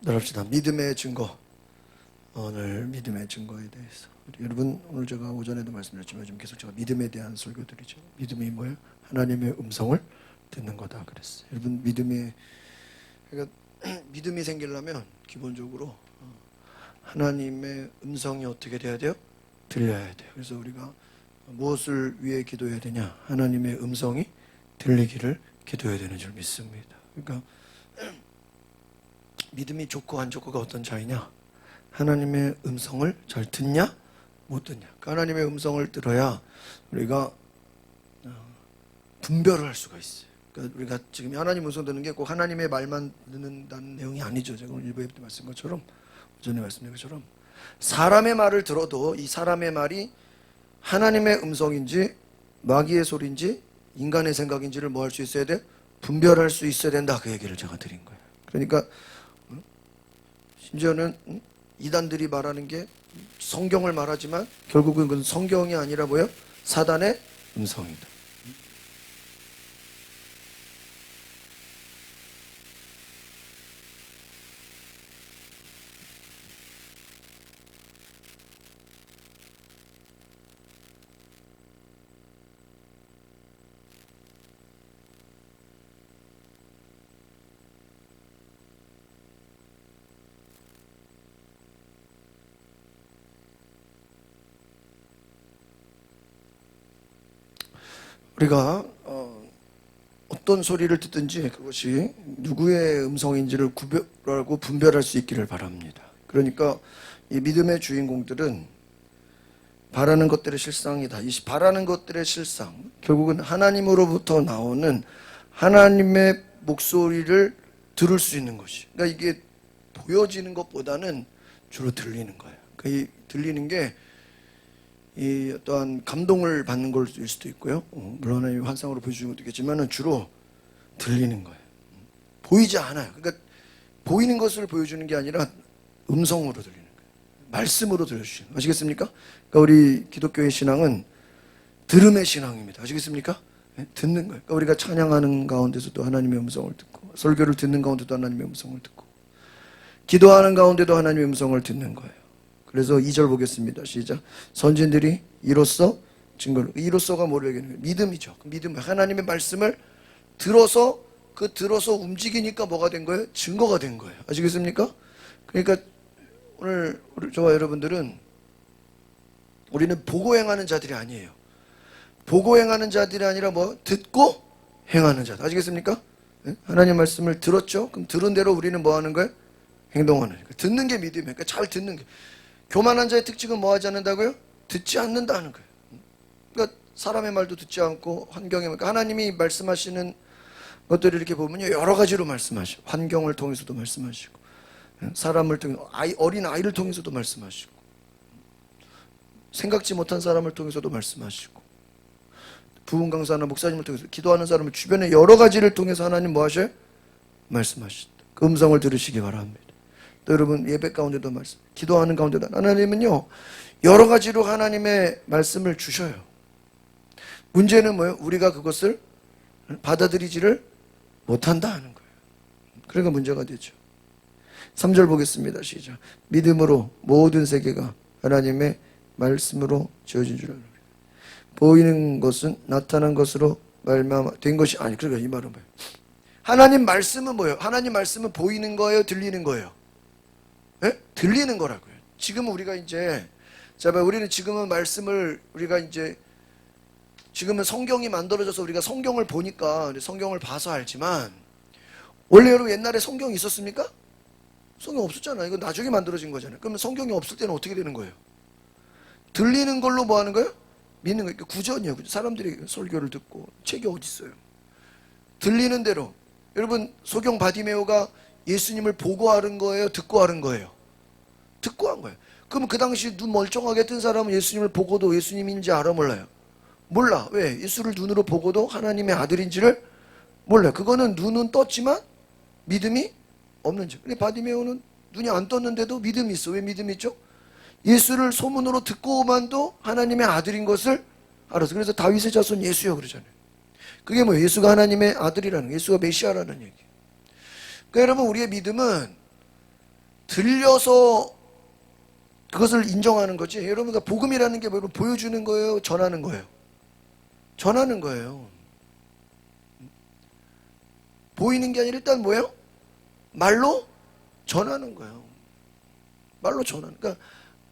나갑시다. 믿음의 증거. 오늘 믿음의 증거에 대해서. 여러분, 오늘 제가 오전에도 말씀드렸지만 요즘 계속 제가 믿음에 대한 설교드리죠. 믿음이 뭐예요? 하나님의 음성을 듣는 거다 그랬어요. 여러분, 그러니까 믿음이 생기려면 기본적으로 하나님의 음성이 어떻게 돼야 돼요? 들려야 돼요. 그래서 우리가 무엇을 위해 기도해야 되냐? 하나님의 음성이 들리기를 기도해야 되는 줄 믿습니다. 그러니까 믿음이 좋고 안 좋고가 어떤 차이냐? 하나님의 음성을 잘 듣냐? 못 듣냐? 그러니까 하나님의 음성을 들어야 우리가 분별을 할 수가 있어요. 그러니까 우리가 지금 하나님 음성 듣는 게 꼭 하나님의 말만 듣는다는 내용이 아니죠. 제가 오늘 일부에 말씀드린 것처럼, 전에 말씀드린 것처럼 사람의 말을 들어도 이 사람의 말이 하나님의 음성인지 마귀의 소리인지 인간의 생각인지를 뭐 할 수 있어야 돼? 분별할 수 있어야 된다. 그 얘기를 제가 드린 거예요. 그러니까 심지어는 이단들이 말하는 게 성경을 말하지만 결국은 그건 성경이 아니라 뭐예요? 사단의 음성이다. 우리가 어떤 소리를 듣든지 그것이 누구의 음성인지를 구별하고 분별할 수 있기를 바랍니다. 그러니까 이 믿음의 주인공들은 바라는 것들의 실상이다. 이 바라는 것들의 실상, 결국은 하나님으로부터 나오는 하나님의 목소리를 들을 수 있는 것이. 그러니까 이게 보여지는 것보다는 주로 들리는 거예요. 그러니까 이 들리는 게 이 어떠한 감동을 받는 것일 수도 있고요. 물론 하나님 환상으로 보여주는 것도 있겠지만 주로 들리는 거예요. 보이지 않아요. 그러니까 보이는 것을 보여주는 게 아니라 음성으로 들리는 거예요. 말씀으로 들려주시는 거예요. 아시겠습니까? 그러니까 우리 기독교의 신앙은 들음의 신앙입니다. 아시겠습니까? 네? 듣는 거예요. 그러니까 우리가 찬양하는 가운데서도 하나님의 음성을 듣고, 설교를 듣는 가운데도 하나님의 음성을 듣고, 기도하는 가운데도 하나님의 음성을 듣는 거예요. 그래서 2절 보겠습니다. 시작. 선진들이 이로써 증거를. 이로써가 뭐를 얘기하는 거예요? 믿음이죠. 믿음. 하나님의 말씀을 들어서 들어서 움직이니까 뭐가 된 거예요? 증거가 된 거예요. 아시겠습니까? 그러니까 오늘 저와 여러분들은 우리는 보고 행하는 자들이 아니에요. 보고 행하는 자들이 아니라 뭐 듣고 행하는 자들. 아시겠습니까? 하나님 말씀을 들었죠? 그럼 들은 대로 우리는 뭐 하는 거예요? 행동하는 거예요. 듣는 게 믿음이에요. 그러니까 잘 듣는 게. 교만한 자의 특징은 뭐 하지 않는다고요? 듣지 않는다는 거예요. 그러니까 사람의 말도 듣지 않고 환경에, 그러니까 하나님이 말씀하시는 것들을 이렇게 보면요, 여러 가지로 말씀하시고, 환경을 통해서도 말씀하시고, 사람을 통해서, 어린 아이를 통해서도 말씀하시고, 생각지 못한 사람을 통해서도 말씀하시고, 부흥 강사나 목사님을 통해서, 기도하는 사람을 주변에 여러 가지를 통해서 하나님 뭐 하셔요? 말씀하신다. 그 음성을 들으시기 바랍니다. 또 여러분 예배 가운데도 말씀, 기도하는 가운데도 하나님은요 여러 가지로 하나님의 말씀을 주셔요. 문제는 뭐예요? 우리가 그것을 받아들이지를 못한다 하는 거예요. 그러니까 문제가 되죠. 3절 보겠습니다. 시작. 믿음으로 모든 세계가 하나님의 말씀으로 지어진 줄 알아요. 보이는 것은 나타난 것으로 된 것이 아니. 그러니까 이 말은 뭐예요? 하나님 말씀은 뭐예요? 하나님 말씀은 보이는 거예요? 들리는 거예요? 네? 들리는 거라고요. 지금은 우리가 이제, 우리는 지금은 말씀을, 우리가 이제, 지금은 성경이 만들어져서 우리가 성경을 보니까, 성경을 봐서 알지만, 원래 여러분 옛날에 성경이 있었습니까? 성경 없었잖아요. 이거 나중에 만들어진 거잖아요. 그러면 성경이 없을 때는 어떻게 되는 거예요? 들리는 걸로 뭐 하는 거예요? 믿는 거예요. 구전이에요. 사람들이 설교를 듣고, 책이 어디 있어요? 들리는 대로. 여러분, 소경 바디메오가 예수님을 보고 하는 거예요? 듣고 하는 거예요? 듣고 한 거예요. 그럼 그 당시 눈 멀쩡하게 뜬 사람은 예수님을 보고도 예수님인지 알아 몰라요? 몰라. 왜? 예수를 눈으로 보고도 하나님의 아들인지를 몰라요. 그거는 눈은 떴지만 믿음이 없는 줄. 근데 바디메오는 눈이 안 떴는데도 믿음이 있어. 왜 믿음이 있죠? 예수를 소문으로 듣고만도 하나님의 아들인 것을 알아서. 그래서 다윗의 자손 예수여 그러잖아요. 그게 뭐예요? 예수가 하나님의 아들이라는 거예요. 예수가 메시아라는 얘기예요. 그러니까 여러분, 우리의 믿음은 들려서 그것을 인정하는 거지. 여러분, 그러니까 복음이라는 게 뭐 보여주는 거예요? 전하는 거예요? 전하는 거예요. 보이는 게 아니라 일단 뭐예요? 말로 전하는 거예요. 말로 전하는. 그러니까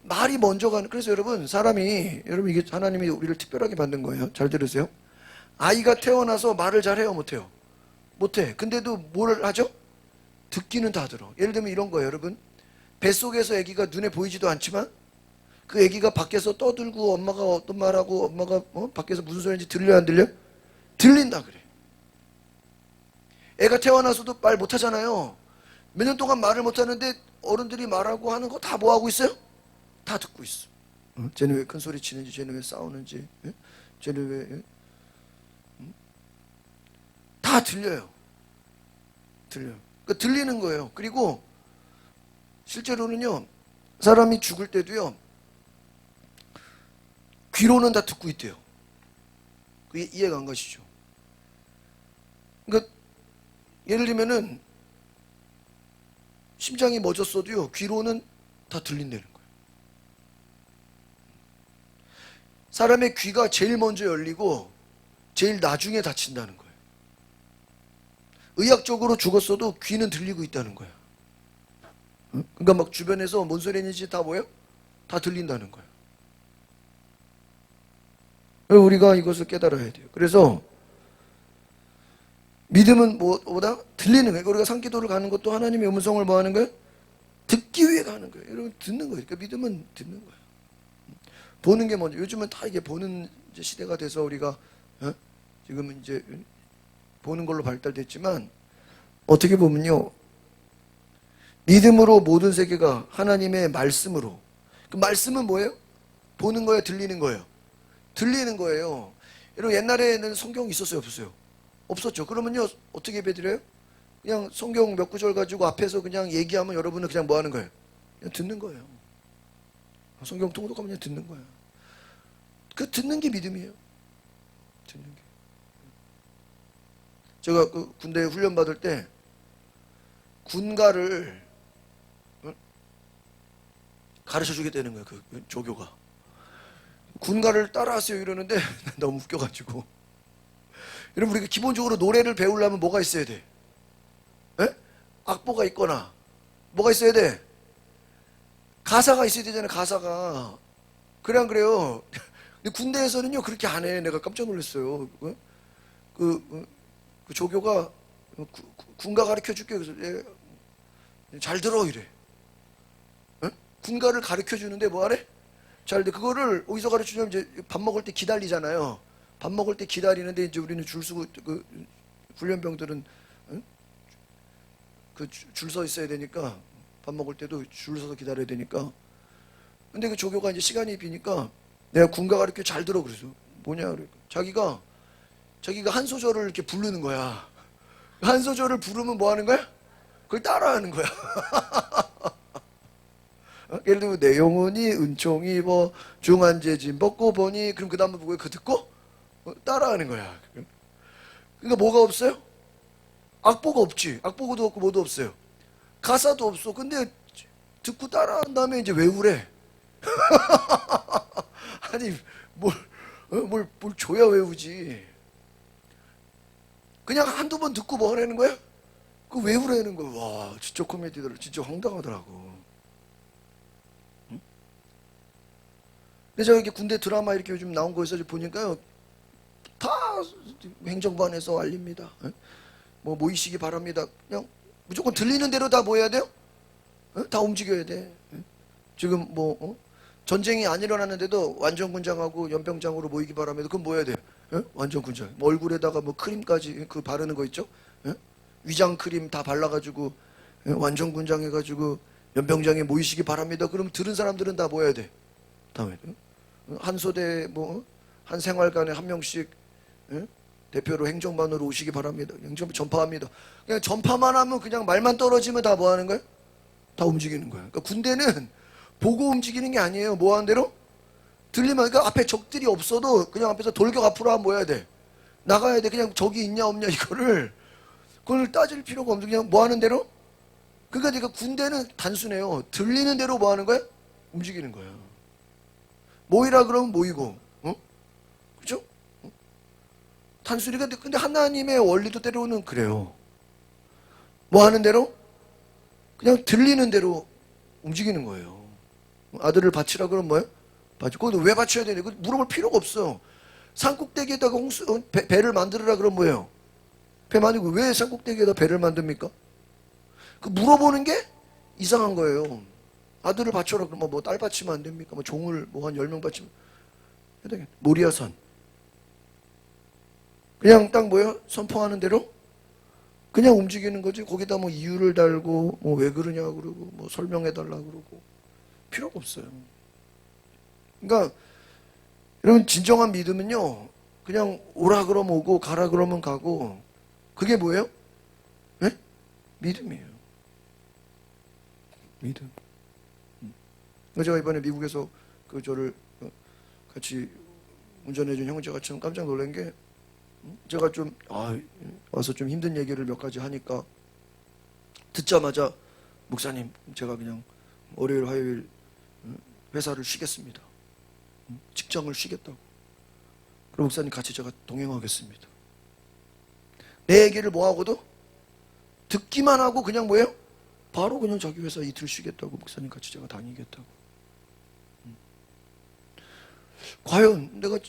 말이 먼저 가는. 그래서 여러분, 사람이, 여러분, 이게 하나님이 우리를 특별하게 만든 거예요. 잘 들으세요. 아이가 태어나서 말을 잘해요, 못해요? 못해. 근데도 뭘 하죠? 듣기는 다 들어. 예를 들면 이런 거예요, 여러분. 뱃속에서 아기가 눈에 보이지도 않지만 그 아기가 밖에서 떠들고 엄마가 어떤 말하고 엄마가 밖에서 무슨 소리인지 들려 안 들려? 들린다 그래. 애가 태어나서도 말 못하잖아요. 몇 년 동안 말을 못하는데 어른들이 말하고 하는 거 다 뭐하고 있어요? 다 듣고 있어. 쟤는 왜 큰 소리 치는지, 쟤는 왜 싸우는지, 쟤는 왜 다 들려요. 들려요. 그러니까 들리는 거예요. 그리고 실제로는요, 사람이 죽을 때도요, 귀로는 다 듣고 있대요. 그게 이해가 안 가시죠? 그러니까 예를 들면은 심장이 멎었어도요, 귀로는 다 들린다는 거예요. 사람의 귀가 제일 먼저 열리고 제일 나중에 닫힌다는 거예요. 의학적으로 죽었어도 귀는 들리고 있다는 거예요. 그러니까 막 주변에서 뭔 소리 했는지 다 뭐예요? 다 들린다는 거예요. 우리가 이것을 깨달아야 돼요. 그래서 믿음은 뭐보다 들리는 거예요. 우리가 산기도를 가는 것도 하나님의 음성을 뭐 하는 거예요? 듣기 위해 가는 거예요. 여러분, 듣는 거예요. 그러니까 믿음은 듣는 거예요. 보는 게 먼저. 요즘은 다 이게 보는 이제 시대가 돼서 우리가 지금은 이제 보는 걸로 발달됐지만, 어떻게 보면요, 믿음으로 모든 세계가 하나님의 말씀으로. 그 말씀은 뭐예요? 보는 거예요? 들리는 거예요? 들리는 거예요. 여러분, 옛날에는 성경이 있었어요? 없었어요? 없었죠. 그러면요, 어떻게 예배드려요? 그냥 성경 몇 구절 가지고 앞에서 그냥 얘기하면 여러분은 그냥 뭐 하는 거예요? 그냥 듣는 거예요. 성경 통독하면 그냥 듣는 거예요. 그 듣는 게 믿음이에요. 듣는 게. 제가 그 군대 훈련 받을 때 군가를 가르쳐 주게 되는 거예요. 그 조교가. 군가를 따라하세요 이러는데 너무 웃겨가지고. 여러분, 우리가 기본적으로 노래를 배우려면 뭐가 있어야 돼? 에? 악보가 있거나 뭐가 있어야 돼? 가사가 있어야 되잖아요. 가사가. 그래 안 그래요? 근데 군대에서는요 그렇게 안 해. 내가 깜짝 놀랐어요. 그 조교가 군가 가르쳐 줄게. 그래서 잘 들어 이래. 에? 군가를 가르쳐 주는데 뭐 하래? 잘 돼. 그거를 어디서 가르쳐 주냐면 이제 밥 먹을 때 기다리잖아요. 밥 먹을 때 기다리는데 이제 우리는 줄 서고 그 훈련병들은 그 줄 서 있어야 되니까 밥 먹을 때도 줄 서서 기다려야 되니까. 근데 그 조교가 이제 시간이 비니까 내가 군가 가르쳐 잘 들어 그래서 뭐냐 그러니까 자기가 한 소절을 이렇게 부르는 거야. 한 소절을 부르면 뭐 하는 거야? 그걸 따라하는 거야. 예를 들면 내 영혼이 은총이 뭐 중한재진 벗고 보니, 그럼 그 다음 보고 그 듣고 따라하는 거야. 그러니까 뭐가 없어요? 악보가 없지. 악보도 없고 뭐도 없어요. 가사도 없어. 근데 듣고 따라한 다음에 이제 외우래. 아니 뭘 줘야 외우지. 그냥 한두 번 듣고 뭐 하라는 거야? 그 외우라는 거야. 와, 진짜 코미디들 진짜 황당하더라고. 응? 근데 제가 이렇게 군대 드라마 이렇게 요즘 나온 거에서 보니까요, 다 행정반에서 알립니다. 뭐 모이시기 바랍니다. 그냥 무조건 들리는 대로 다 뭐 해야 돼요? 다 움직여야 돼. 지금 뭐 전쟁이 안 일어났는데도 완전군장하고 연병장으로 모이기 바랍니다. 그럼 뭐 해야 돼요? 완전군장. 뭐 얼굴에다가 뭐 크림까지 그 바르는 거 있죠? 위장 크림 다 발라가지고 완전군장 해가지고 연병장에 모이시기 바랍니다. 그럼 들은 사람들은 다 뭐 해야 돼? 다음에 한 소대 뭐 한 생활관에 한 명씩 대표로 행정반으로 오시기 바랍니다. 행정 전파합니다. 그냥 전파만 하면, 그냥 말만 떨어지면 다 뭐 하는 거예요? 다 움직이는 거예요. 그러니까 군대는 보고 움직이는 게 아니에요. 뭐 하는 대로? 들리면, 그러니까 앞에 적들이 없어도 그냥 앞에서 돌격 앞으로 하면 뭐 해야 돼? 나가야 돼. 그냥 적이 있냐 없냐 이거를 그걸 따질 필요가 없는, 그냥 뭐 하는 대로? 그러니까 내가 군대는 단순해요. 들리는 대로 뭐 하는 거야? 움직이는 거야. 모이라 그러면 모이고, 그죠? 단순히. 근데 하나님의 원리도 때로는 그래요. 뭐 하는 대로? 그냥 들리는 대로 움직이는 거예요. 아들을 바치라 그러면 뭐예요? 바치고. 왜 바쳐야 되냐? 물어볼 필요가 없어. 산꼭대기에다가 배를 만들어라 그러면 뭐예요? 배 만들고. 왜 산꼭대기에다 배를 만듭니까? 그 물어보는 게 이상한 거예요. 아들을 바쳐라 그러면 뭐 딸 바치면 안 됩니까? 뭐 종을 뭐 한 10명 바치면 해야 되겠네. 모리아산. 그냥 딱 뭐예요? 선포하는 대로 그냥 움직이는 거지. 거기다 뭐 이유를 달고 뭐 왜 그러냐 그러고 뭐 설명해 달라 그러고 필요가 없어요. 그러니까 여러분, 진정한 믿음은요, 그냥 오라 그러면 오고 가라 그러면 가고, 그게 뭐예요? 네? 믿음이에요. 믿음. 제가 이번에 미국에서 저를 같이 운전해준 형제가 참 깜짝 놀란 게, 제가 좀 와서 좀 힘든 얘기를 몇 가지 하니까 듣자마자, 목사님, 제가 그냥 월요일 화요일 회사를 쉬겠습니다. 직장을 쉬겠다고. 그럼 목사님 같이 제가 동행하겠습니다. 내 얘기를 뭐 하고도 듣기만 하고 그냥 뭐예요? 바로 그냥 자기 회사 이틀 쉬겠다고. 목사님 같이 제가 다니겠다고. 과연 내가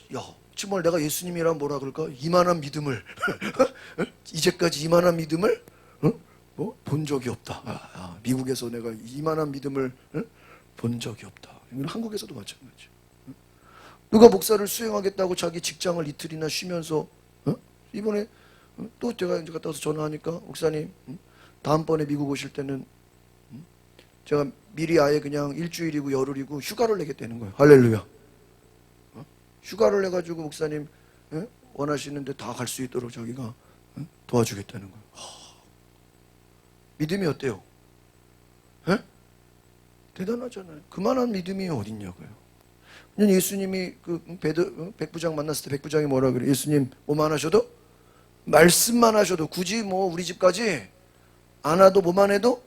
정말 내가 예수님이란 뭐라 그럴까? 이만한 믿음을 이제까지 이만한 믿음을 본 적이 없다. 미국에서 내가 이만한 믿음을 본 적이 없다. 이건 한국에서도 마찬가지죠. 누가 목사를 수행하겠다고 자기 직장을 이틀이나 쉬면서 이번에 또 제가 이제 갔다 와서 전화하니까, 목사님 다음번에 미국 오실 때는 제가 미리 아예 그냥 일주일이고 열흘이고 휴가를 내겠다는 거예요. 할렐루야. 휴가를 내가지고 목사님 원하시는데 다 갈 수 있도록 자기가 도와주겠다는 거예요. 믿음이 어때요? 대단하잖아요. 그만한 믿음이 어딨냐고요. 예수님이 백부장 만났을 때 백부장이 뭐라 그래? 예수님 뭐만 하셔도? 말씀만 하셔도. 굳이 뭐 우리 집까지 안 와도 뭐만 해도?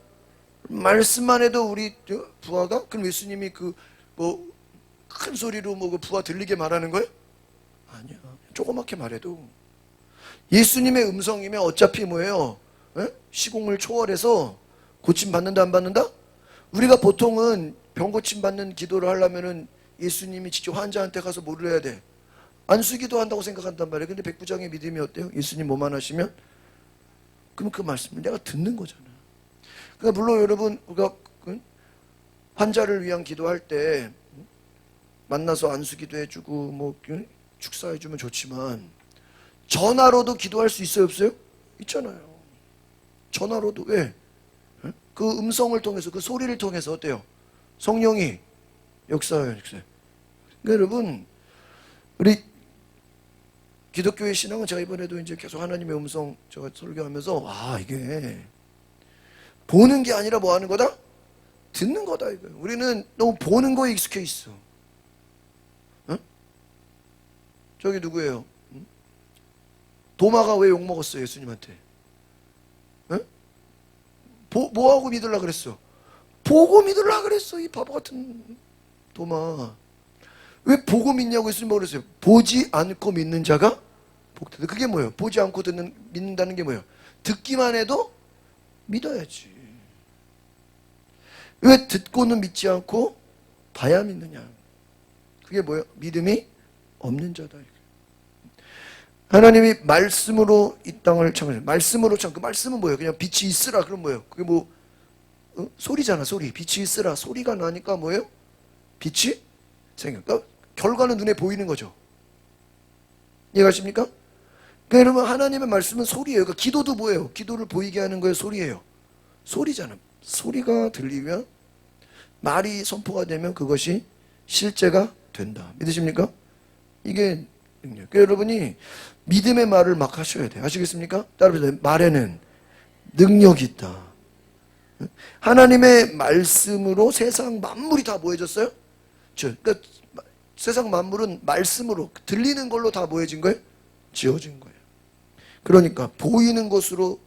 말씀만 해도 우리 부하가? 그럼 예수님이 큰 소리로 그 부하 들리게 말하는 거예요? 아니야. 조그맣게 말해도. 예수님의 음성이면 어차피 뭐예요? 시공을 초월해서 고침 받는다 안 받는다? 우리가 보통은 병 고침 받는 기도를 하려면은 예수님이 직접 환자한테 가서 뭐를 해야 돼? 안수기도 한다고 생각한단 말이에요. 근데 백부장의 믿음이 어때요? 예수님 뭐만 하시면? 그럼 그 말씀을 내가 듣는 거잖아요. 그러니까 물론 여러분, 우리가 환자를 위한 기도할 때 만나서 안수기도 해주고 뭐 축사해주면 좋지만, 전화로도 기도할 수 있어요, 없어요? 있잖아요. 전화로도. 왜? 그 음성을 통해서, 그 소리를 통해서 어때요? 성령이 역사해요. 그러니까 여러분, 우리 기독교의 신앙은, 제가 이번에도 이제 계속 하나님의 음성 제가 설교하면서 이게 보는 게 아니라 뭐 하는 거다? 듣는 거다 이거예요. 우리는 너무 보는 거에 익숙해 있어. 저기 누구예요? 도마가 왜 욕먹었어요, 예수님한테? 뭐하고 믿으려고 그랬어? 보고 믿으려고 그랬어, 이 바보 같은 도마. 왜 보고 믿냐고 예수님 그랬어요? 보지 않고 믿는 자가 복되다. 그게 뭐예요? 보지 않고 믿는다는 게 뭐예요? 듣기만 해도 믿어야지. 왜 듣고는 믿지 않고 봐야 믿느냐? 그게 뭐예요? 믿음이 없는 자다. 하나님이 말씀으로 이 땅을 창조하셨어요. 말씀으로 그 말씀은 뭐예요? 그냥 빛이 있으라. 그럼 뭐예요? 그게 뭐 소리잖아, 소리. 빛이 있으라. 소리가 나니까 뭐예요? 빛이 생겨. 그러니까 결과는 눈에 보이는 거죠. 이해가십니까? 그러니까 여러분, 하나님의 말씀은 소리예요. 그러니까 기도도 뭐예요? 기도를 보이게 하는 거예요, 소리예요? 소리잖아. 소리가 들리면, 말이 선포가 되면 그것이 실제가 된다. 믿으십니까? 이게 능력. 그러니까 여러분이 믿음의 말을 막 하셔야 돼요. 아시겠습니까? 따라서 말에는 능력이 있다. 하나님의 말씀으로 세상 만물이 다 뭐해졌어요? 그러니까 세상 만물은 말씀으로, 들리는 걸로 다 뭐해진 거예요? 지어진 거예요. 그러니까 보이는 것으로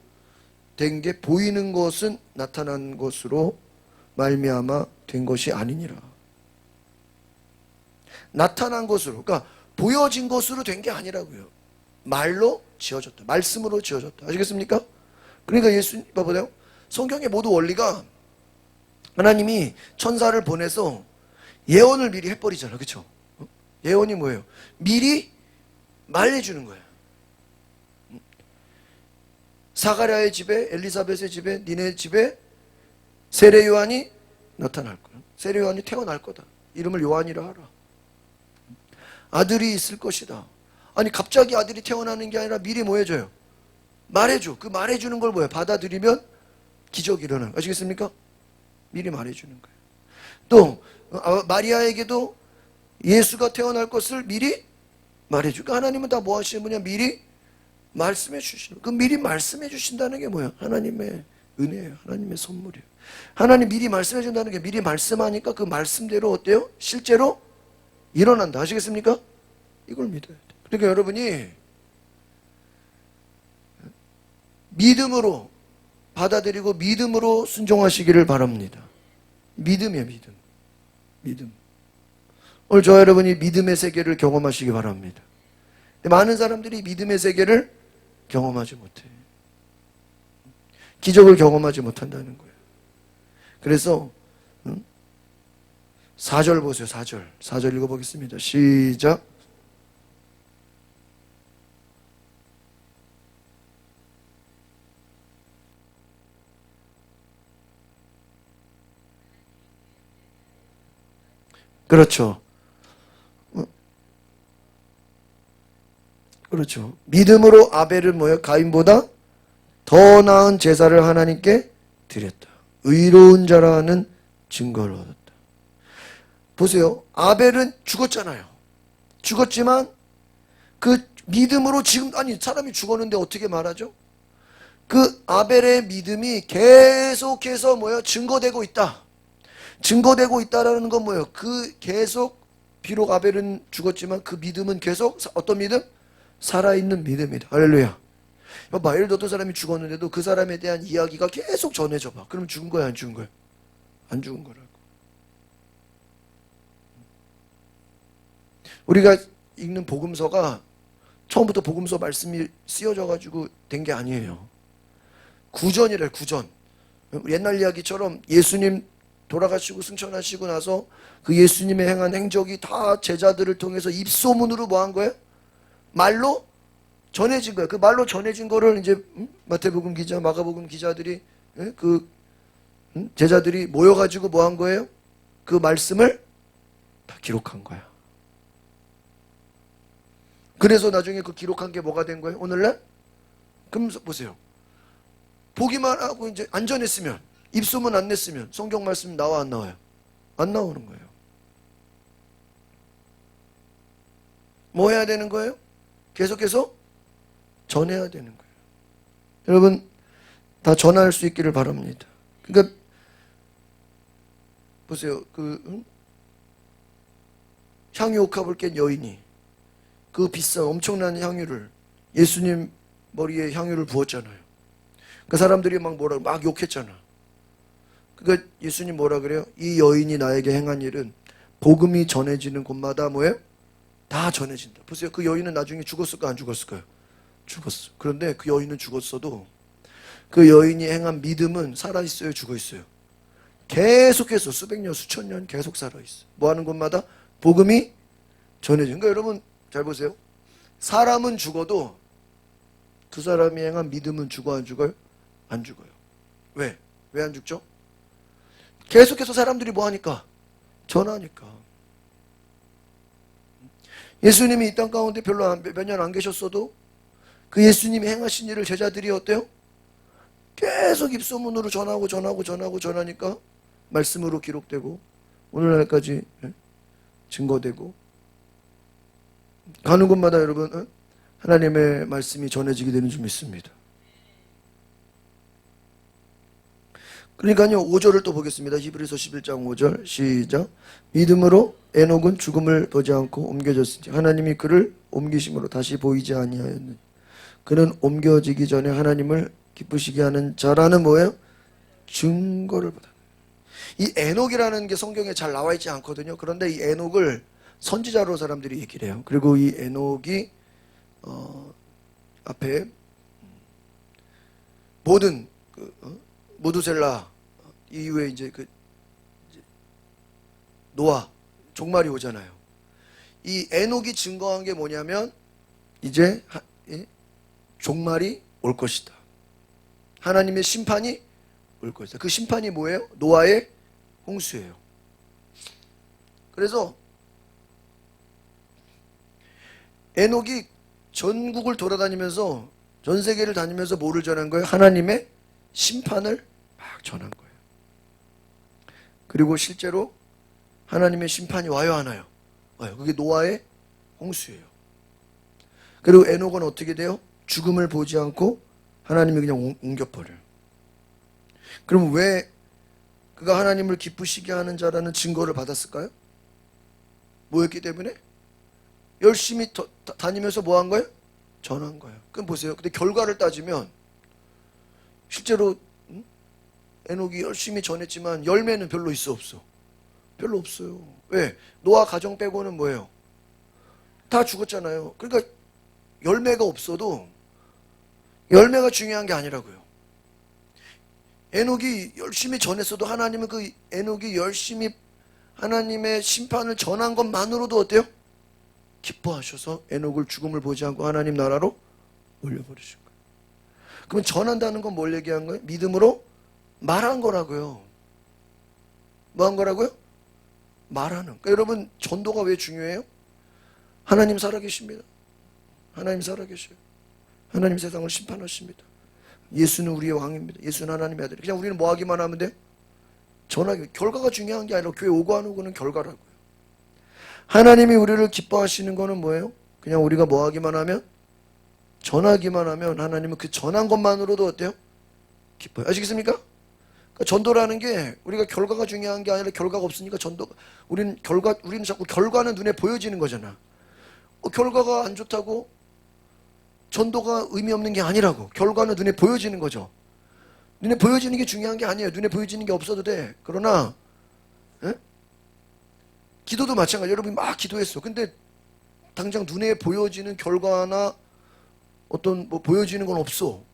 된 게 보이는 것은 나타난 것으로 말미암아 된 것이 아니니라. 나타난 것으로, 그러니까 보여진 것으로 된 게 아니라고요. 말로 지어졌다. 말씀으로 지어졌다. 아시겠습니까? 그러니까 예수님 봐보세요. 성경의 모든 원리가 하나님이 천사를 보내서 예언을 미리 해버리잖아. 그렇죠? 예언이 뭐예요? 미리 말해주는 거예요. 사가랴의 집에, 엘리사벳의 집에, 니네 집에 세례 요한이 나타날 거야. 세례 요한이 태어날 거다. 이름을 요한이라 하라. 아들이 있을 것이다. 아니 갑자기 아들이 태어나는 게 아니라 미리 뭐 해줘요? 말해줘. 그 말해주는 걸 뭐예요? 받아들이면 기적이 일어나는 거예요. 아시겠습니까? 미리 말해주는 거예요. 또 마리아에게도 예수가 태어날 것을 미리 말해주고, 그러니까 하나님은 다 뭐 하시는 분이야? 미리 말씀해 주시는. 그 미리 말씀해 주신다는 게 뭐야? 하나님의 은혜예요. 하나님의 선물이에요. 하나님 미리 말씀해 준다는 게, 미리 말씀하니까 그 말씀대로 어때요? 실제로 일어난다. 아시겠습니까? 이걸 믿어야 돼. 그러니까 여러분이 믿음으로 받아들이고 믿음으로 순종하시기를 바랍니다. 믿음이에요. 믿음. 믿음. 오늘 저와 여러분이 믿음의 세계를 경험하시기 바랍니다. 근데 많은 사람들이 믿음의 세계를 경험하지 못해. 기적을 경험하지 못한다는 거예요. 그래서 4절 보세요. 4절 읽어보겠습니다. 시작. 그렇죠. 그렇죠. 믿음으로 아벨은 뭐예요? 가인보다 더 나은 제사를 하나님께 드렸다. 의로운 자라는 증거를 얻었다. 보세요. 아벨은 죽었잖아요. 죽었지만 그 믿음으로 지금, 아니 사람이 죽었는데 어떻게 말하죠? 그 아벨의 믿음이 계속해서 뭐예요? 증거되고 있다. 증거되고 있다라는 건 뭐예요? 그 계속, 비록 아벨은 죽었지만 그 믿음은 계속 어떤 믿음? 살아있는 믿음이다. 할렐루야. 봐, 예를 들어 어떤 사람이 죽었는데도 그 사람에 대한 이야기가 계속 전해져 봐. 그럼 죽은 거야, 안 죽은 거야? 안 죽은 거라고. 우리가 읽는 복음서가 처음부터 복음서 말씀이 쓰여져 가지고 된 게 아니에요. 구전이래, 구전. 옛날 이야기처럼 예수님 돌아가시고 승천하시고 나서 그 예수님의 행한 행적이 다 제자들을 통해서 입소문으로 뭐 한 거예요? 말로 전해진 거예요. 그 말로 전해진 거를 이제 마태복음 기자, 마가복음 기자들이, 그 제자들이 모여가지고 뭐 한 거예요? 그 말씀을 다 기록한 거야. 그래서 나중에 그 기록한 게 뭐가 된 거예요? 오늘날? 그럼 보세요. 보기만 하고 이제 안 전했으면, 입소문 안 냈으면 성경 말씀 나와 안 나와요? 안 나오는 거예요. 뭐 해야 되는 거예요? 계속해서 전해야 되는 거예요. 여러분 다 전할 수 있기를 바랍니다. 그러니까 보세요. 그 향유 옥합을 깬 여인이 그 비싼 엄청난 향유를, 예수님 머리에 향유를 부었잖아요. 그 사람들이 막 욕했잖아. 그러니까 예수님 뭐라 그래요? 이 여인이 나에게 행한 일은 복음이 전해지는 곳마다 뭐예요? 다 전해진다. 보세요. 그 여인은 나중에 죽었을까 안 죽었을까요? 죽었어. 그런데 그 여인은 죽었어도 그 여인이 행한 믿음은 살아있어요? 죽어있어요? 계속해서 수백 년, 수천 년 계속 살아있어요. 뭐 하는 곳마다 복음이 전해진. 그러니까 여러분 잘 보세요. 사람은 죽어도 그 사람이 행한 믿음은 죽어 안 죽어요? 안 죽어요. 왜? 왜 안 죽죠? 계속해서 사람들이 뭐 하니까? 전하니까. 예수님이 이 땅 가운데 별로 몇 년 안 계셨어도 그 예수님이 행하신 일을 제자들이 어때요? 계속 입소문으로 전하니까 말씀으로 기록되고 오늘날까지 증거되고, 가는 곳마다 여러분 하나님의 말씀이 전해지게 되는 줄 믿습니다. 그러니까요, 5절을 또 보겠습니다. 히브리서 11장 5절 시작. 믿음으로 에녹은 죽음을 보지 않고 옮겨졌으니 하나님이 그를 옮기심으로 다시 보이지 아니하였느니 그는 옮겨지기 전에 하나님을 기쁘시게 하는 자라는 뭐예요? 증거를 받아. 이 에녹이라는 게 성경에 잘 나와 있지 않거든요. 그런데 이 에녹을 선지자로 사람들이 얘기를 해요. 그리고 이 에녹이 앞에 모든 모두셀라 이후에 이제 노아 종말이 오잖아요. 이 에녹이 증거한 게 뭐냐면 이제 종말이 올 것이다. 하나님의 심판이 올 것이다. 그 심판이 뭐예요? 노아의 홍수예요. 그래서 에녹이 전국을 돌아다니면서 전 세계를 다니면서 뭐를 전한 거예요? 하나님의 심판을 막 전한 거예요. 그리고 실제로 하나님의 심판이 와요, 안 와요? 와요. 그게 노아의 홍수예요. 그리고 에녹은 어떻게 돼요? 죽음을 보지 않고 하나님이 그냥 옮겨버려요. 그럼 왜 그가 하나님을 기쁘시게 하는 자라는 증거를 받았을까요? 뭐였기 때문에? 열심히 다니면서 뭐 한 거예요? 전한 거예요. 그럼 보세요. 근데 결과를 따지면 실제로 에녹이 열심히 전했지만 열매는 별로 있어 없어? 별로 없어요. 왜? 노아 가정 빼고는 뭐예요? 다 죽었잖아요. 그러니까 열매가 없어도 열매가 중요한 게 아니라고요. 에녹이 열심히 전했어도 하나님은 그 에녹이 열심히 하나님의 심판을 전한 것만으로도 어때요? 기뻐하셔서 에녹을 죽음을 보지 않고 하나님 나라로 올려버리신 거예요. 그러면 전한다는 건 뭘 얘기한 거예요? 믿음으로 말한 거라고요. 뭐 한 거라고요? 말하는. 그러니까 여러분 전도가 왜 중요해요? 하나님 살아계십니다. 하나님 살아계셔요. 하나님 세상을 심판하십니다. 예수는 우리의 왕입니다. 예수는 하나님의 아들이. 그냥 우리는 뭐 하기만 하면 돼요? 전하기. 결과가 중요한 게 아니라 교회 오고 안 오고는 결과라고요. 하나님이 우리를 기뻐하시는 거는 뭐예요? 그냥 우리가 뭐 하기만 하면? 전하기만 하면 하나님은 그 전한 것만으로도 어때요? 기뻐요. 아시겠습니까? 그러니까 전도라는 게 우리가 결과가 중요한 게 아니라 결과가 없으니까 우리는 자꾸 결과는 눈에 보여지는 거잖아. 결과가 안 좋다고 전도가 의미 없는 게 아니라고. 결과는 눈에 보여지는 거죠. 눈에 보여지는 게 중요한 게 아니에요. 눈에 보여지는 게 없어도 돼. 그러나 기도도 마찬가지. 여러분이 막 기도했어. 근데 당장 눈에 보여지는 결과나 어떤 뭐 보여지는 건 없어.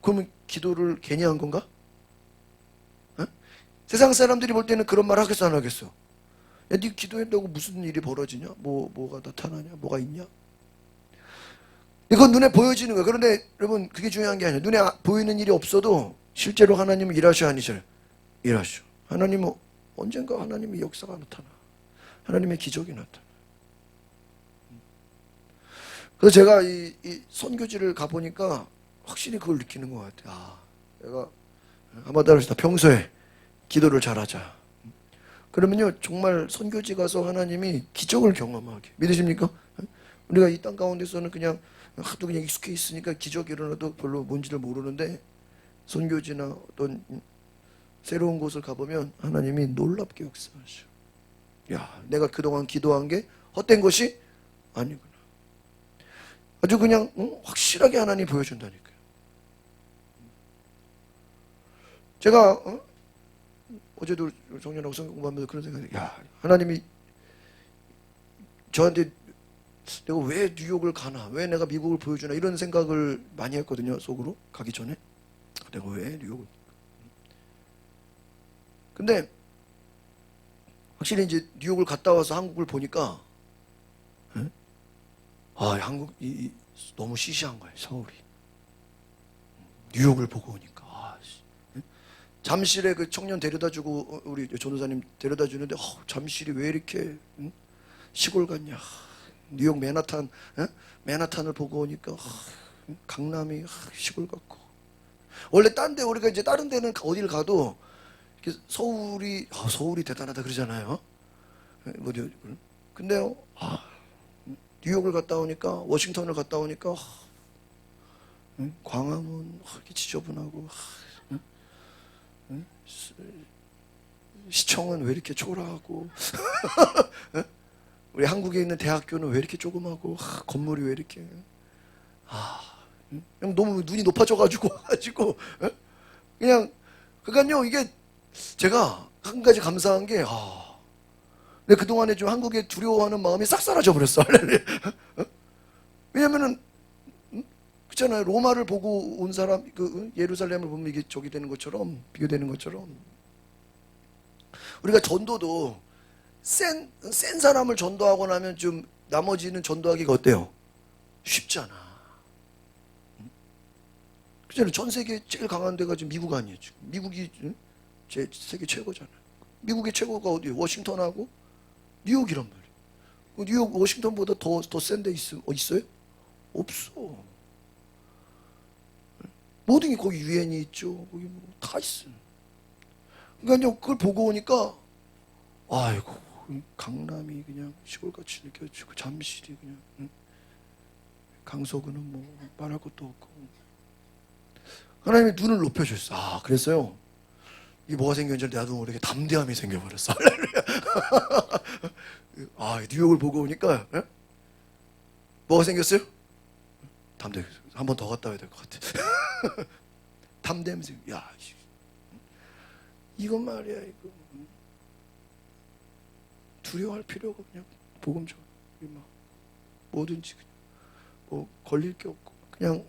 그러면 기도를 괜히 한 건가? 세상 사람들이 볼 때는 그런 말 하겠어, 안 하겠어? 야, 네 기도했다고 무슨 일이 벌어지냐? 뭐가 나타나냐? 뭐가 있냐? 이건 눈에 보여지는 거예요. 그런데 여러분 그게 중요한 게 아니에요. 눈에 보이는 일이 없어도 실제로 하나님은 일하셔, 아니셔? 일하셔. 하나님은 언젠가 하나님의 역사가 나타나. 하나님의 기적이 나타나. 그래서 제가 이 선교지를 가보니까 확실히 그걸 느끼는 것 같아요. 내가 한마디로 합시다. 평소에 기도를 잘하자. 그러면요 정말 선교지 가서 하나님이 기적을 경험하게. 믿으십니까? 우리가 이 땅 가운데서는 그냥 하도 그냥 익숙해 있으니까 기적이 일어나도 별로 뭔지를 모르는데 선교지나 어떤 새로운 곳을 가보면 하나님이 놀랍게 역사하셔. 야, 내가 그동안 기도한 게 헛된 것이 아니구나. 아주 그냥 확실하게 하나님 보여준다니까요. 제가 어제도 정년하고 성경 공부하면서 그런 생각이, 야, 하나님이 저한테 내가 왜 뉴욕을 가나, 왜 내가 미국을 보여주나 이런 생각을 많이 했거든요. 속으로 가기 전에 내가 왜 뉴욕을. 근데 확실히 이제 뉴욕을 갔다 와서 한국을 보니까 한국이 너무 시시한 거예요. 서울이. 뉴욕을 보고 오니까 잠실에 그 청년 데려다주고 우리 전도사님 데려다주는데 잠실이 왜 이렇게 시골 같냐. 뉴욕 맨하탄을 보고 오니까 강남이 시골 같고. 원래 딴 데 우리가 이제 다른 데는 어딜 가도 서울이 대단하다 그러잖아요. 근데요 뉴욕을 갔다 오니까 워싱턴을 갔다 오니까 광화문 이렇게 지저분하고 시청은 왜 이렇게 초라하고 우리 한국에 있는 대학교는 왜 이렇게 조그마고 건물이 왜 이렇게 그냥 너무 눈이 높아져가지고 그냥 그러니까요 이게 제가 한 가지 감사한 게 근데 그동안에 좀 한국에 두려워하는 마음이 싹 사라져 버렸어. 왜냐면은 그렇잖아요. 로마를 보고 온 사람 예루살렘을 보면 이게 저기 되는 것처럼 비교되는 것처럼 우리가 전도도 센 사람을 전도하고 나면 좀 나머지는 전도하기가 어때요? 쉽잖아. 그잖아요. 전 세계 제일 강한 데가 지금 미국 아니에요. 지금. 미국이 세계 최고잖아요. 미국의 최고가 어디예요? 워싱턴하고 뉴욕이란 말이에요. 뉴욕 워싱턴보다 더 센 데 있어요? 없어. 모든 게 거기 유엔이 있죠. 거기 뭐 다 있어. 그러니까 그걸 보고 오니까 아이고 강남이 그냥 시골같이 느껴지고 잠실이 그냥 강서구는 뭐 말할 것도 없고 하나님이 눈을 높여주셨어. 그랬어요. 이게 뭐가 생겼는지 나도 모르게 담대함이 생겨버렸어. 뉴욕을 보고 오니까 뭐가 생겼어요? 담대. 한 번 더 갔다 와야 될 것 같아. 담대함이 생겨. 이거 말이야 이거. 두려워할 필요가 그냥 복음 줘. 막 뭐든지 뭐 걸릴 게 없고 그냥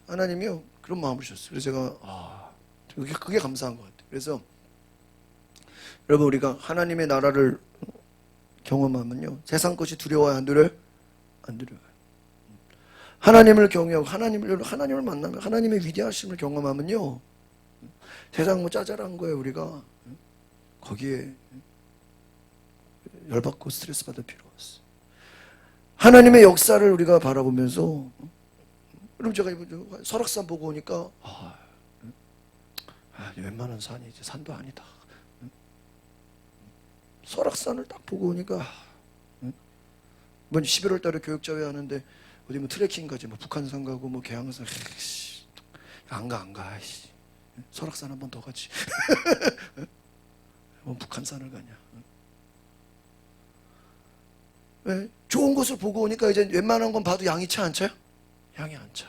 하나님이요 그런 마음을 주셨어요. 그래서 제가 그게 감사한 것 같아요. 그래서 여러분 우리가 하나님의 나라를 경험하면요 세상 것이 두려워야 안 두려워요? 안 두려워요. 하나님을 경외하고 하나님을 만나면 하나님의 위대하심을 경험하면요 세상 뭐 짜잘한 거예요. 우리가 거기에 열받고 스트레스 받을 필요 없어. 하나님의 역사를 우리가 바라보면서 그럼 제가 설악산 보고 오니까 웬만한 산이 이제 산도 아니다. 설악산을 딱 보고 오니까 이번 11월 달에 교육자회 하는데 어디 뭐 트레킹 가지 뭐 북한산 가고 뭐 계양산 안 가. 설악산 한 번 더 가지. 뭐 북한산을 가냐. 왜? 좋은 곳을 보고 오니까 이제 웬만한 건 봐도 양이 차 안 차요? 양이 안 차.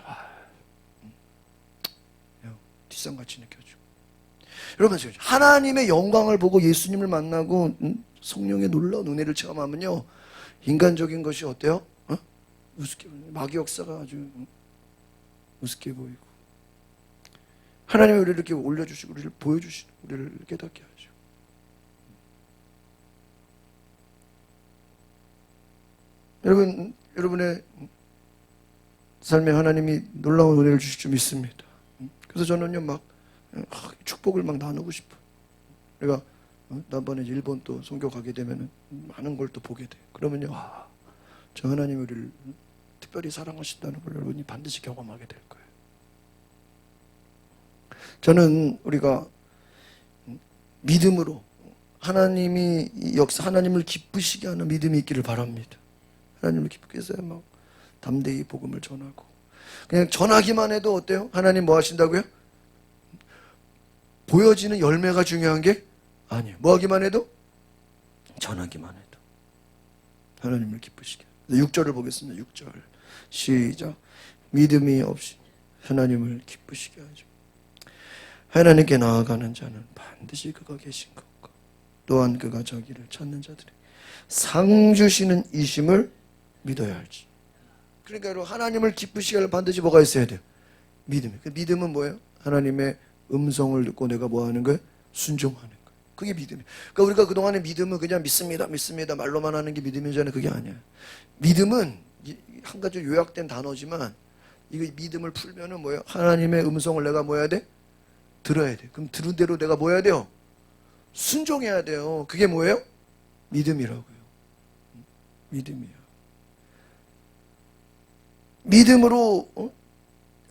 뒷산같이 느껴지고. 여러분 하나님의 영광을 보고 예수님을 만나고 성령의 놀라운 은혜를 체험하면요 인간적인 것이 어때요? 우습게 마귀 역사가 아주 우습게 보이고 하나님이 우리를 이렇게 올려주시고 우리를 보여주시고 우리를 깨닫게 하죠. 여러분의 삶에 하나님이 놀라운 은혜를 주실 줄 믿습니다. 그래서 저는요 막 축복을 막 나누고 싶어요. 내가 다음번에 일본 또 선교 가게 되면 많은 걸 또 보게 돼요. 그러면요 저 하나님이 우리를 특별히 사랑하신다는 걸 여러분이 반드시 경험하게 될 거예요. 저는 우리가 믿음으로 하나님을 기쁘시게 하는 믿음이 있기를 바랍니다. 하나님을 기쁘게 해서 막 담대히 복음을 전하고 그냥 전하기만 해도 어때요? 하나님 뭐 하신다고요? 보여지는 열매가 중요한 게 아니에요. 뭐 하기만 해도? 전하기만 해도 하나님을 기쁘시게. 6절을 보겠습니다. 6절 시작. 믿음이 없이 하나님을 기쁘시게 하죠. 하나님께 나아가는 자는 반드시 그가 계신 것과 또한 그가 자기를 찾는 자들의 상 주시는 이심을 믿어야 할지. 그러니까 여러분 하나님을 기쁘시게 할 반드시 뭐가 있어야 돼요? 믿음이. 그 믿음은 뭐예요? 하나님의 음성을 듣고 내가 뭐 하는 거예요? 순종하는 거예요. 그게 믿음이에요. 그러니까 우리가 그동안의 믿음은 그냥 믿습니다 말로만 하는 게 믿음이잖아요. 그게 아니에요. 믿음은 한 가지 요약된 단어지만 이거 믿음을 풀면은 뭐예요? 하나님의 음성을 내가 뭐 해야 돼? 들어야 돼. 그럼 들은 대로 내가 뭐 해야 돼요? 순종해야 돼요. 그게 뭐예요? 믿음이라고요. 믿음이에요. 믿음으로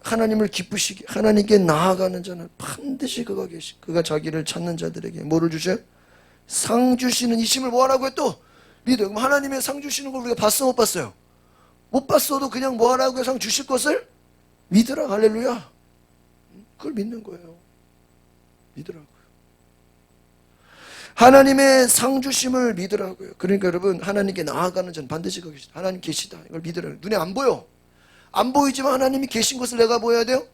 하나님을 기쁘시게 하나님께 나아가는 자는 반드시 그가 자기를 찾는 자들에게 뭐를 주셔요? 상 주시는 이심을 뭐 하라고요? 또 믿어요. 그럼 하나님의 상 주시는 걸 우리가 봤어 못 봤어요? 못 봤어도 그냥 뭐 하라고요? 상 주실 것을 믿으라. 할렐루야. 그걸 믿는 거예요. 믿으라고요. 하나님의 상 주심을 믿으라고요. 그러니까 여러분 하나님께 나아가는 자는 반드시 거기 계시다. 하나님 계시다. 이걸 믿으라고요. 눈에 안 보여. 안 보이지만 하나님이 계신 것을 내가 뭐 해야 돼요?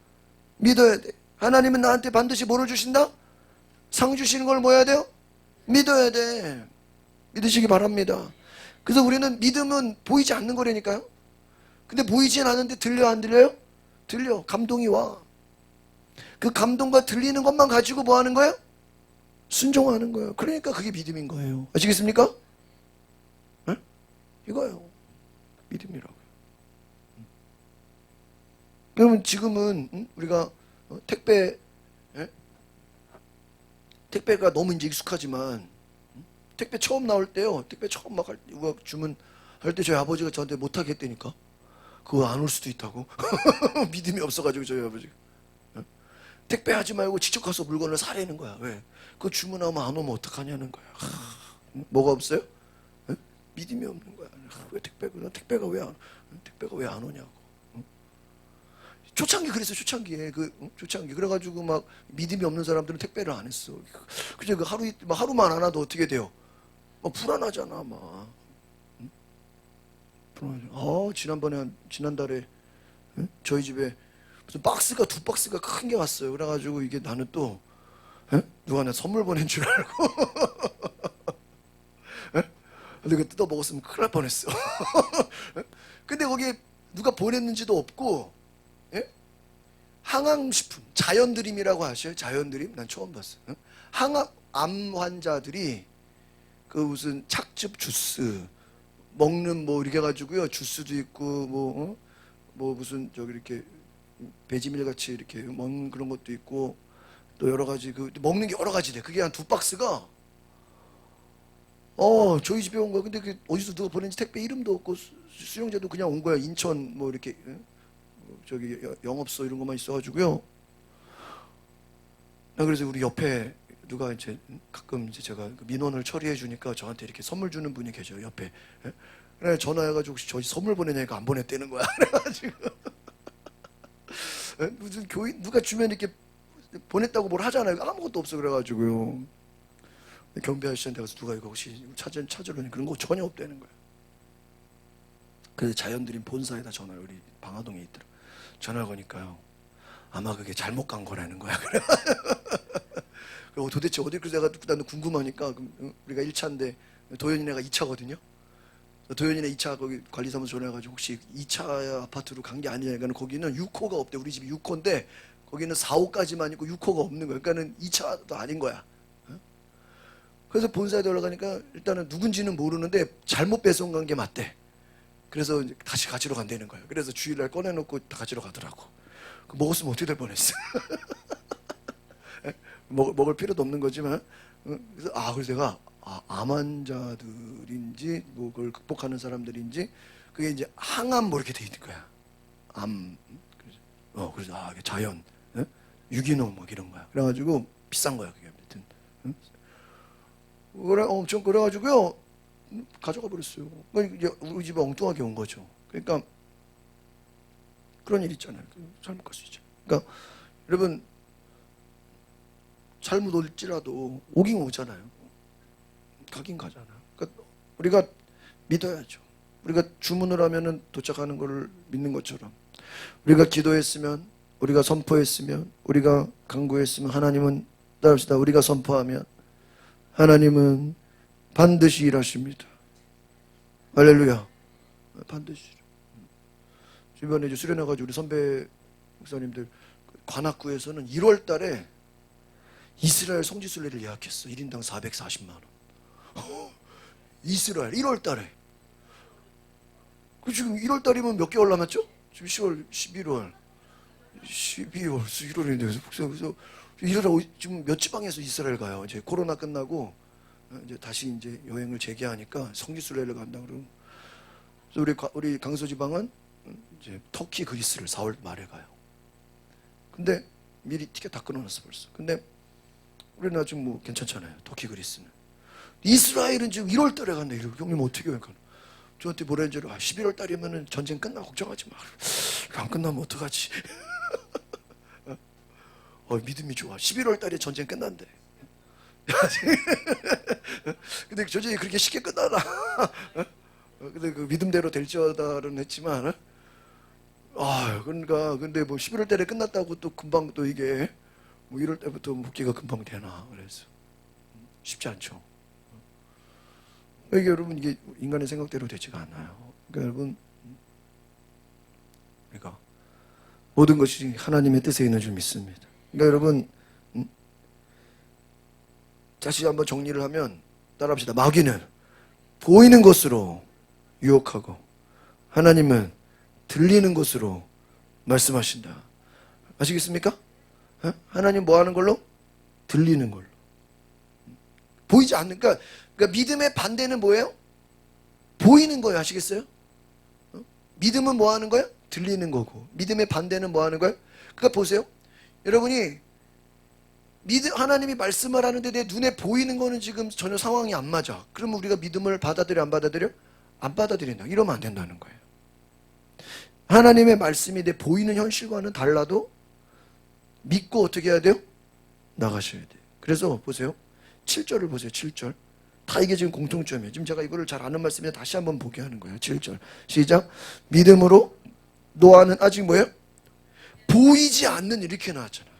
믿어야 돼. 하나님은 나한테 반드시 뭐를 주신다? 상 주시는 걸 뭐 해야 돼요? 믿어야 돼. 믿으시기 바랍니다. 그래서 우리는 믿음은 보이지 않는 거라니까요. 근데 보이진 않는데 들려 안 들려요? 들려. 감동이 와. 그 감동과 들리는 것만 가지고 뭐 하는 거예요? 순종하는 거예요. 그러니까 그게 믿음인 거예요. 아시겠습니까? 네? 이거예요. 믿음이라고요. 그러면 지금은 우리가 택배, 예? 택배가 너무 이제 익숙하지만 택배 처음 나올 때요. 택배 처음 막 누가 주문할 때 저희 아버지가 저한테 못하게 했다니까. 그거 안 올 수도 있다고. 믿음이 없어가지고 저희 아버지가. 택배 하지 말고 직접 가서 물건을 사라는 거야. 왜? 그거 주문하면 안 오면 어떡하냐는 거야. 뭐가 없어요? 에? 믿음이 없는 거야. 왜 택배가 왜 안 오냐고. 초창기 그랬어. 초창기에 초창기 그래가지고 막 믿음이 없는 사람들은 택배를 안 했어. 그죠? 그 하루만 안 와도 어떻게 돼요? 막 불안하잖아. 막 불안하죠. 지난달에 저희 집에 무슨 박스가 두 박스가 큰 게 왔어요. 그래가지고 이게 나는 또 누가 나 선물 보낸 줄 알고 근데 그 뜯어 먹었으면 큰일 날 뻔했어. 근데 거기에 누가 보냈는지도 없고 항암식품 자연드림이라고 아셔요? 자연드림? 난 처음 봤어. 암 환자들이 그 무슨 착즙 주스 먹는 뭐 이렇게 해가지고요 주스도 있고 뭐 무슨 저기 이렇게 배지밀 같이 이렇게 먹는 그런 것도 있고 또 여러 가지 그 먹는 게 여러 가지래. 그게 한 두 박스가 저희 집에 온 거야. 근데 그 어디서 누가 보낸지 택배 이름도 없고 수령자도 그냥 온 거야. 인천 뭐 이렇게 저기 영업소 이런 것만 있어가지고요. 그래서 우리 옆에 누가 이제 가끔 이제 제가 민원을 처리해 주니까 저한테 이렇게 선물 주는 분이 계셔요 옆에. 그래 전화해가지고 혹시 저희 선물 보내냐니까 안 보냈다는 거야. 그래가지고 무슨 교인 누가 주면 이렇게 보냈다고 뭘 하잖아요. 아무것도 없어. 그래가지고요 경비 아저씨한테 가서 누가 이거 혹시 찾으려니 그런 거 전혀 없다는 거야. 그래서 자연드림 본사에다 전화를 우리 방화동에 있더라. 전화를 거니까요 아마 그게 잘못 간 거라는 거야. 그리고 도대체 어디 그래서 내가 나는 궁금하니까 우리가 1차인데 도현이네가 2차거든요. 도현이네 2차 거기 관리사무소 전화해가지고 혹시 2차 아파트로 간 게 아니냐. 그러니까 거기는 6호가 없대. 우리 집이 6호인데 거기는 4호까지만 있고 6호가 없는 거야. 그러니까는 2차도 아닌 거야. 그래서 본사에 연락하니까 일단은 누군지는 모르는데 잘못 배송 간 게 맞대. 그래서 이제 다시 가지러 간다는 거예요. 그래서 주일날 꺼내놓고 다 가지러 가더라고. 먹었으면 어떻게 될 뻔했어. 먹을 필요도 없는 거지만. 그래서 그래서 내가 암 환자들인지 뭐 그걸 극복하는 사람들인지 그게 이제 항암 뭐 이렇게 돼 있는 거야. 암. 그래서 이게 자연, 유기농 뭐 이런 거야. 그래가지고 비싼 거야 그게. 하여튼. 그래 엄청 그래가지고요 가져가 버렸어요. 이제 우리 집에 엉뚱하게 온 거죠. 그러니까 그런 일 있잖아요. 잘못 갈 수 있죠. 그러니까 여러분 잘못 올지라도 오긴 오잖아요. 가긴 가잖아요. 그러니까 우리가 믿어야죠. 우리가 주문을 하면은 도착하는 것을 믿는 것처럼 우리가 기도했으면 우리가 선포했으면 우리가 간구했으면 하나님은 따릅시다. 우리가 선포하면 하나님은 반드시 일하십니다. 할렐루야. 반드시. 주변에 이제 수련해가지고 우리 선배 목사님들 관악구에서는 1월 달에 이스라엘 성지순례를 예약했어. 1인당 440만 원. 이스라엘 1월 달에. 그 지금 1월 달이면 몇 개월 남았죠? 지금 10월, 11월, 12월, 1월인데 그래서 지금 몇 지방에서 이스라엘 가요. 이제 코로나 끝나고 이제 다시 이제 여행을 재개하니까 성지순례를 간다 그러고. 그래서 우리 강서 지방은 이제 터키, 그리스를 4월 말에 가요. 근데 미리 티켓 다 끊어놨어 벌써. 근데 우리는 아직 뭐 괜찮잖아요. 터키, 그리스는. 이스라엘은 지금 1월 달에 간다. 이러고 형님 어떻게 해요? 저한테 뭐라 했는지 11월 달이면은 전쟁 끝나 걱정하지 마. 안 끝나면 어떡하지? 믿음이 좋아. 11월 달에 전쟁 끝난대. 근데 전쟁이 그렇게 쉽게 끝나나? 근데 그 믿음대로 될지어다는 했지만 그러니까 근데 뭐 11월 달에 끝났다고 또 금방 또 이게 뭐 1월 때부터 복귀가 금방 되나 그래서 쉽지 않죠. 이게 여러분 이게 인간의 생각대로 되지가 않아요. 그러니까 여러분 그러니까 모든 것이 하나님의 뜻에 있는 줄 믿습니다. 그러니까 여러분 다시 한번 정리를 하면 따라합시다. 마귀는 보이는 것으로 유혹하고 하나님은 들리는 것으로 말씀하신다. 아시겠습니까? 하나님 뭐 하는 걸로? 들리는 걸로. 보이지 않는, 그러니까 믿음의 반대는 뭐예요? 보이는 거예요. 아시겠어요? 믿음은 뭐 하는 거예요? 들리는 거고. 믿음의 반대는 뭐 하는 거예요? 그러니까 보세요. 여러분이 하나님이 말씀을 하는데 내 눈에 보이는 거는 지금 전혀 상황이 안 맞아. 그러면 우리가 믿음을 받아들여 안 받아들여? 안 받아들인다. 이러면 안 된다는 거예요. 하나님의 말씀이 내 보이는 현실과는 달라도 믿고 어떻게 해야 돼요? 나가셔야 돼요. 그래서 보세요. 7절을 보세요. 7절. 다 이게 지금 공통점이에요. 지금 제가 이거를 잘 아는 말씀에 다시 한번 보게 하는 거예요. 7절. 시작. 믿음으로 노아는 아직 뭐예요? 보이지 않는 일 이렇게 나왔잖아요.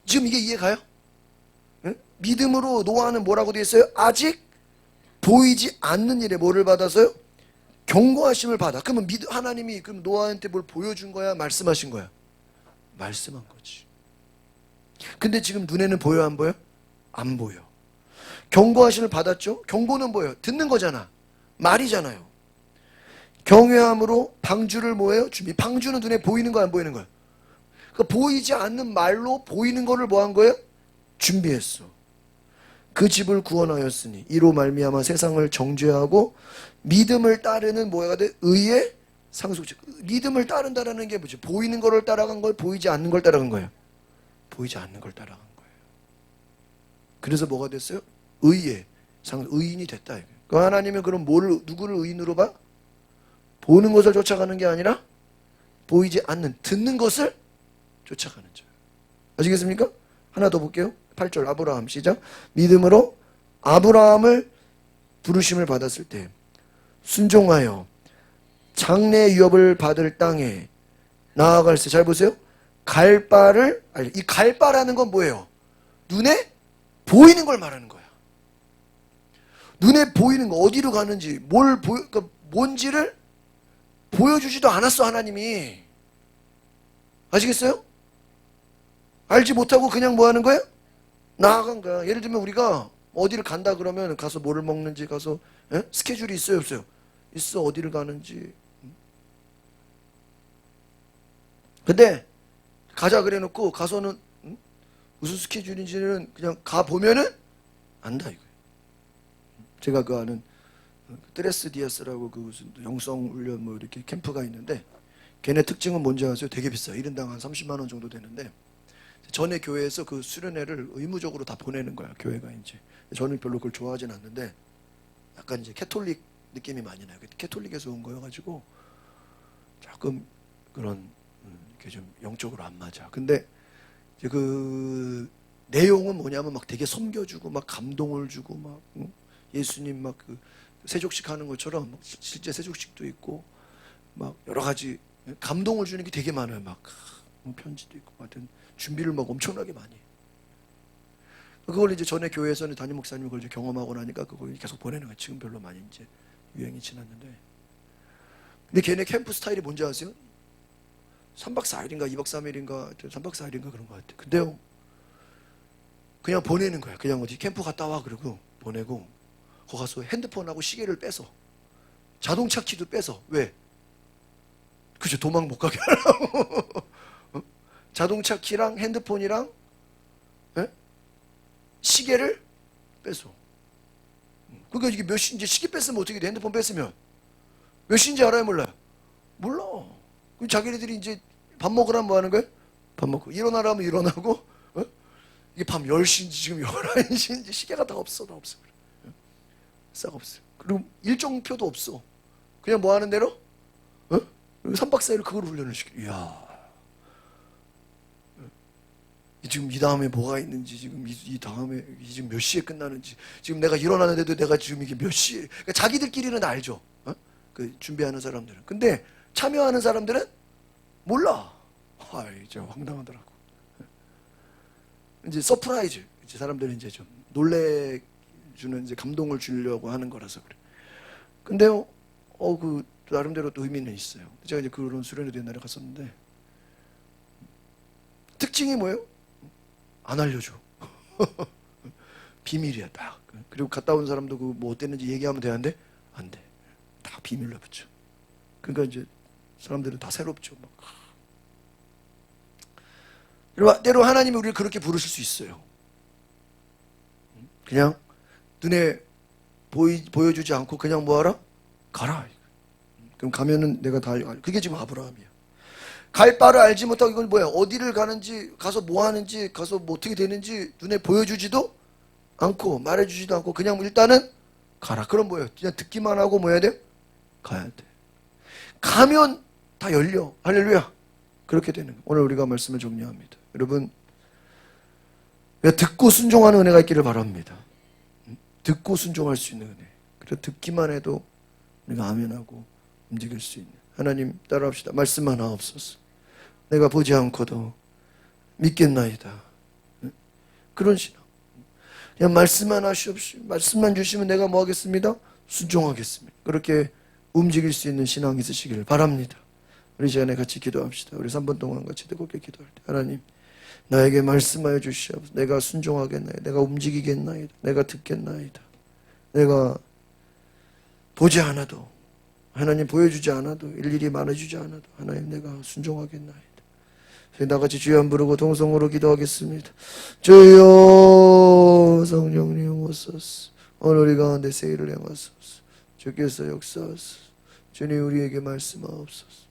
지금 이게 이해가요? 응? 믿음으로 노아는 뭐라고 되어 있어요? 아직 보이지 않는 일에 뭐를 받아서요? 경고하심을 받아. 그러면 하나님이 그럼 노아한테 뭘 보여준 거야? 말씀하신 거야? 말씀한 거지. 근데 지금 눈에는 보여 안 보여? 안 보여. 경고하심을 받았죠? 경고는 뭐예요? 듣는 거잖아. 말이잖아요. 경외함으로 방주를 뭐예요? 준비. 방주는 눈에 보이는 거 안 보이는 거야? 그러니까 보이지 않는 말로 보이는 거를 뭐 한 거예요? 준비했어. 그 집을 구원하였으니 이로 말미암아 세상을 정죄하고 믿음을 따르는 뭐가 돼? 의의 상속자. 믿음을 따른다라는 게 뭐지? 보이는 거를 따라간 거예요? 보이지 않는 걸 따라간 거예요? 보이지 않는 걸 따라간 거예요. 그래서 뭐가 됐어요? 의의 의인이 됐다. 그 하나님은 그럼 누구를 의인으로 봐? 보는 것을 쫓아가는 게 아니라 보이지 않는 듣는 것을 쫓아가는 자. 아시겠습니까? 하나 더 볼게요. 8절 아브라함 시작. 믿음으로 아브라함을 부르심을 받았을 때 순종하여 장래 유업을 받을 땅에 나아갈세. 잘 보세요. 갈 바를 이 갈 바라는 건 뭐예요? 눈에 보이는 걸 말하는 거야. 눈에 보이는 거 어디로 가는지 그러니까 뭔지를 보여주지도 않았어 하나님이. 아시겠어요? 알지 못하고 그냥 뭐 하는 거예요? 나아간 거야. 예를 들면 우리가 어디를 간다 그러면 가서 뭐를 먹는지 가서 스케줄이 있어요 없어요? 있어. 어디를 가는지. 근데 가자 그래 놓고 가서는 무슨 스케줄인지는 그냥 가보면은 안다 이거예요. 제가 그 아는 트레스 디아스라고 그 무슨 영성 훈련 뭐 이렇게 캠프가 있는데 걔네 특징은 뭔지 아세요? 되게 비싸요. 1인당 한 30만 원 정도 되는데 전에 교회에서 그 수련회를 의무적으로 다 보내는 거야. 교회가 이제. 저는 별로 그걸 좋아하진 않는데 약간 이제 캐톨릭 느낌이 많이 나요. 캐톨릭에서 온 거여가지고 조금 그런 이렇게 좀 영적으로 안 맞아. 근데 이제 그 내용은 뭐냐면 막 되게 섬겨주고 막 감동을 주고 막 예수님 막 그 세족식 하는 것처럼 실제 세족식도 있고 막 여러 가지 감동을 주는 게 되게 많아요. 막 편지도 있고 하여튼 준비를 막 엄청나게 많이 해요. 그걸 이제 전에 교회에서는 담임 목사님이 그걸 이제 경험하고 나니까 그걸 계속 보내는 거예요. 지금 별로 많이 이제 유행이 지났는데. 근데 걔네 캠프 스타일이 뭔지 아세요? 3박 4일인가 2박 3일인가 3박 4일인가 그런 것 같아요. 근데요 그냥 보내는 거야. 그냥 어디 캠프 갔다 와 그러고 보내고 거기 가서 핸드폰하고 시계를 빼서 자동차 키도 빼서 왜? 그죠. 도망 못 가게 하려고. 자동차 키랑 핸드폰이랑 시계를 뺏어. 그러니까 이게 몇 시인지 시계 뺐으면 어떻게 돼? 핸드폰 뺐으면 몇 시인지 알아요? 몰라요? 몰라. 그럼 자기네들이 이제 밥 먹으라면 뭐 하는 거예요? 밥 먹고 일어나라면 일어나고 이게 밤 10시인지 지금 11시인지 시계가 다 없어. 다 없어. 싹 없어. 그리고 일정표도 없어. 그냥 뭐 하는 대로 3박 4일 그걸 훈련을 시켜. 이야. 지금 이 다음에 뭐가 있는지, 지금 이 다음에 지금 몇 시에 끝나는지, 지금 내가 일어나는데도 내가 지금 이게 몇 시에, 그러니까 자기들끼리는 알죠. 그 준비하는 사람들은. 근데 참여하는 사람들은 몰라. 이제 황당하더라고. 이제 서프라이즈. 이제 사람들이 이제 좀 놀래주는 이제 감동을 주려고 하는 거라서 그래. 근데요, 그 나름대로 또 의미는 있어요. 제가 이제 그런 수련회도 옛날에 갔었는데 특징이 뭐예요? 안 알려줘. 비밀이야 딱. 그리고 갔다 온 사람도 그 뭐 어땠는지 얘기하면 되는데 안 돼. 다 비밀로 붙여. 그러니까 이제 사람들은 다 새롭죠. 막. 여러분, 때로 하나님이 우리를 그렇게 부르실 수 있어요. 그냥 눈에 보여주지 않고 그냥 뭐하라? 가라. 그럼 가면은 내가 다 그게 지금 아브라함이야. 갈 바를 알지 못하고 이건 뭐야? 어디를 가는지, 가서 뭐 하는지, 가서 뭐 어떻게 되는지 눈에 보여주지도 않고 말해주지도 않고 그냥 일단은 가라. 그럼 뭐예요? 그냥 듣기만 하고 뭐 해야 돼? 가야 돼. 가면 다 열려. 할렐루야. 그렇게 되는 거예요. 오늘 우리가 말씀을 정리합니다. 여러분, 듣고 순종하는 은혜가 있기를 바랍니다. 듣고 순종할 수 있는 은혜. 그래서 듣기만 해도 우리가 아멘하고 움직일 수 있는. 하나님 따라합시다. 말씀만 하옵소서. 내가 보지 않고도 믿겠나이다. 그런 신앙. 그냥 말씀만 하시옵시오. 말씀만 주시면 내가 뭐 하겠습니다? 순종하겠습니다. 그렇게 움직일 수 있는 신앙이 있으시기를 바랍니다. 우리 시간에 같이 기도합시다. 우리 3분 동안 같이 뜨겁게 기도할 때 하나님 나에게 말씀하여 주시옵소서. 내가 순종하겠나이다. 내가 움직이겠나이다. 내가 듣겠나이다. 내가 보지 않아도 하나님 보여주지 않아도 일일이 말해주지 않아도 하나님 내가 순종하겠나이다. 나같이 주여 한 부르고 동성으로 기도하겠습니다. 주여 성령님 오소서. 오늘 우리 가운데 세일을 행하소서. 주께서 역사하소서. 주님 우리에게 말씀하옵소서.